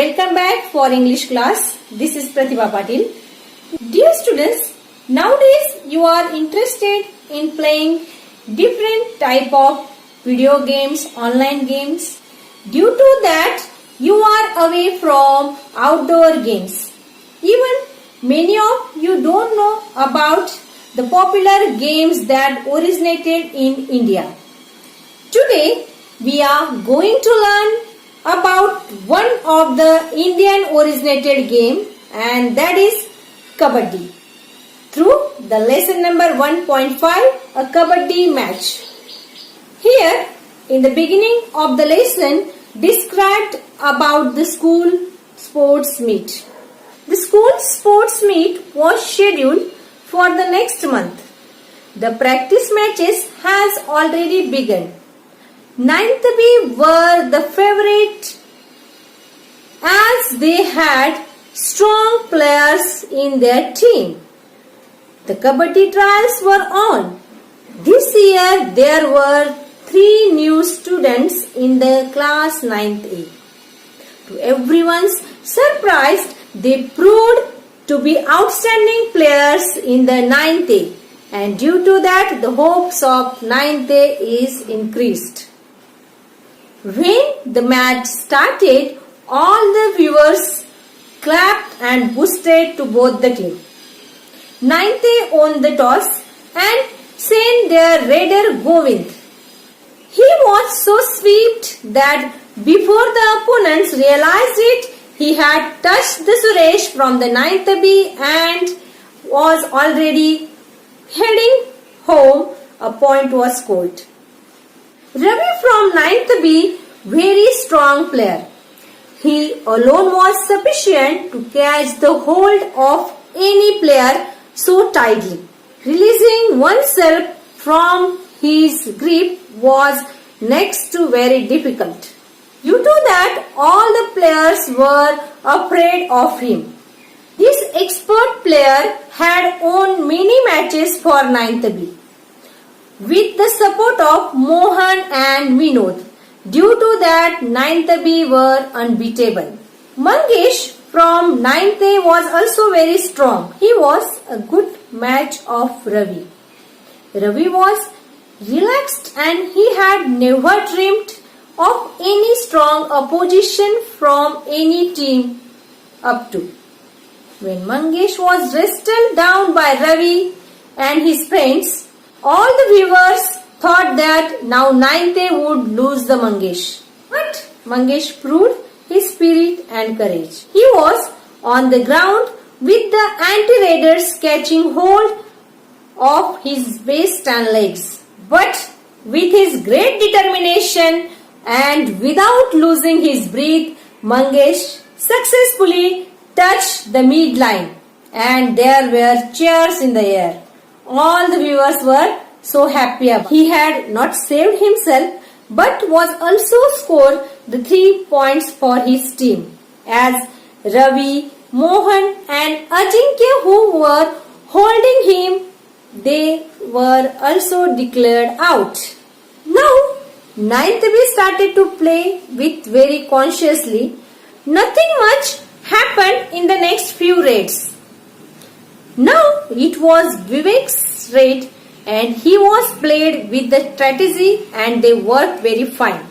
Welcome back for English class. This is Pratibha Patil. Dear students, nowadays you are interested in playing different type of video games, online games. Due to that, you are away from outdoor games. Even many of you don't know about the popular games that originated in India. Today, we are going to learn about one of the Indian originated game, and that is Kabaddi. Through the lesson number 1.5, a Kabaddi match. Here, in the beginning of the lesson, described about the school sports meet. The school sports meet was scheduled for the next month. The practice matches has already begun. 9th B were the favorite as they had strong players in their team. The Kabaddi trials were on. This year there were 3 new students in the class 9th A. To everyone's surprise, they proved to be outstanding players in the 9th A, and due to that the hopes of 9th A is increased. When the match started, all the viewers clapped and boosted to both the teams. 9th A won the toss and sent their raider Govind. He was so swept that before the opponents realized it, he had touched the Suresh from the 9th B and was already heading home. A point was scored. Ravi from 9th B, very strong player. He alone was sufficient to catch the hold of any player so tightly. Releasing oneself from his grip was next to very difficult. Due to that, all the players were afraid of him. This expert player had won many matches for 9th B. With the support of Mohan and Vinod. Due to that, 9th B were unbeatable. Mangesh from 9th A was also very strong. He was a good match of Ravi. Ravi was relaxed and he had never dreamed of any strong opposition from any team up to. When Mangesh was wrestled down by Ravi and his friends, all the viewers thought that now 9th A would lose the Mangesh. But Mangesh proved his spirit and courage. He was on the ground with the anti-raiders catching hold of his waist and legs. But with his great determination and without losing his breath, Mangesh successfully touched the midline and there were cheers in the air. All the viewers were so happy. He had not saved himself but was also scored the 3 points for his team as Ravi, Mohan and Ajinkya, who were holding him, they were also declared out. Now 9th B started to play with very consciously. Nothing much happened in the next few raids. Now it was Vivek's raid and he was played with the strategy and they worked very fine.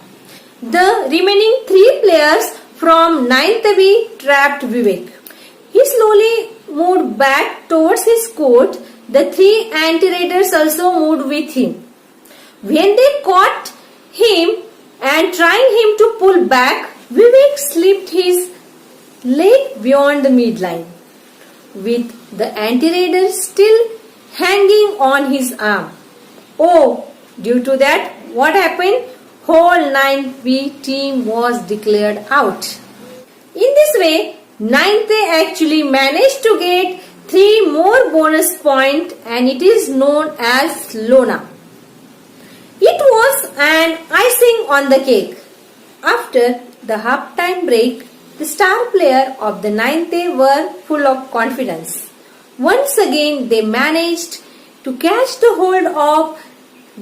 The remaining 3 players from 9th B trapped Vivek. He slowly moved back towards his court. The 3 anti-raiders also moved with him. When they caught him and trying him to pull back, Vivek slipped his leg beyond the midline, with the anti-raider still hanging on his arm. Oh, due to that, what happened? Whole 9th B team was declared out. In this way, 9th A actually managed to get 3 more bonus points and it is known as Lona. It was an icing on the cake. After the half-time break, the star player of the 9th A were full of confidence. Once again, they managed to catch the hold of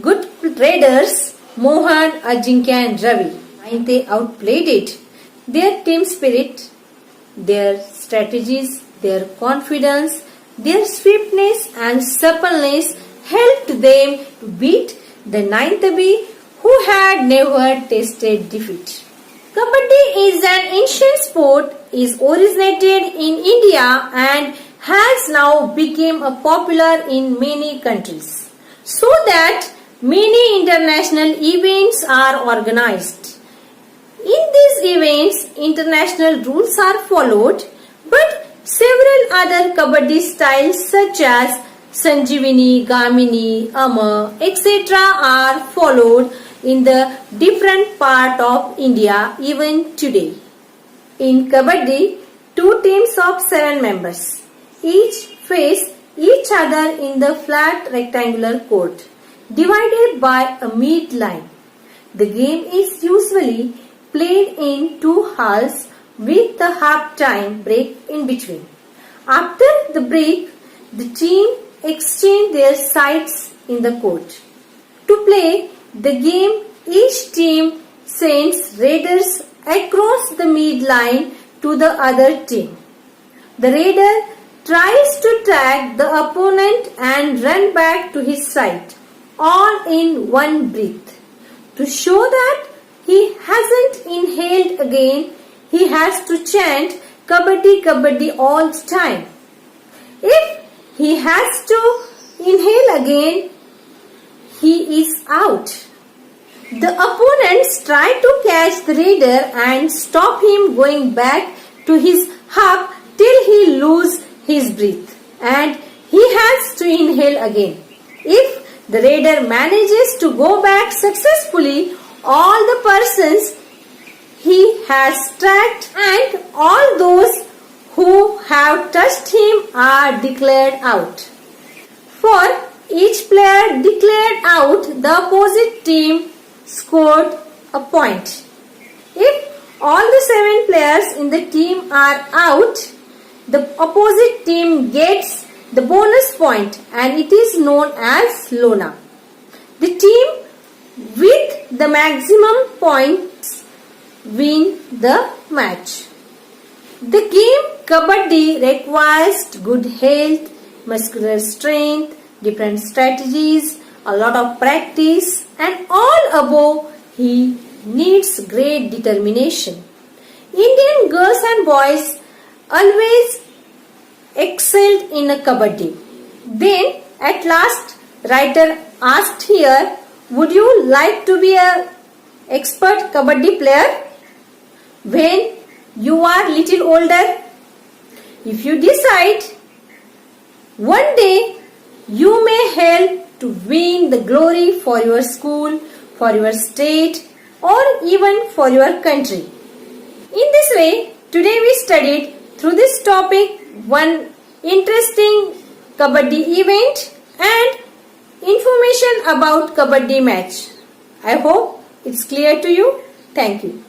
good raiders Mohan, Ajinkya and Ravi. 9th A outplayed it. Their team spirit Their strategies, their confidence, their swiftness and suppleness helped them to beat the ninth bee who had never tasted defeat. Kabaddi is an ancient sport, is originated in India and has now become popular in many countries, so that many international events are organized. In these events, international rules are followed, but several other Kabaddi styles such as Sanjivini, Gamini, Amar, etc. are followed in the different part of India even today. In Kabaddi, two teams of 7 members each face each other in the flat rectangular court divided by a mid-line. The game is usually played in 2 halves with a half-time break in between. After the break, the team exchange their sides in the court. To play the game, each team sends raiders across the mid-line to the other team. The raider tries to tag the opponent and run back to his side, all in one breath. To show that he hasn't inhaled again, he has to chant Kabaddi Kabaddi all the time. If he has to inhale again, he is out. The opponents try to catch the raider and stop him going back to his hub till he loses his breath and he has to inhale again. If the raider manages to go back successfully, all the persons he has tracked and all those who have touched him are declared out. For each player declared out, the opposite team scored a point. If all the 7 players in the team are out, the opposite team gets the bonus point and it is known as Lona. The team with the maximum points win the match. The game Kabaddi requires good health, muscular strength, different strategies, a lot of practice, and all above, he needs great determination. Indian girls and boys always excelled in a Kabaddi. Then at last writer asked here, would you like to be an expert Kabaddi player when you are little older? If you decide, one day you may help to win the glory for your school, for your state, or even for your country. In this way, today we studied through this topic one interesting Kabaddi event and information about Kabaddi match. I hope it's clear to you. Thank you.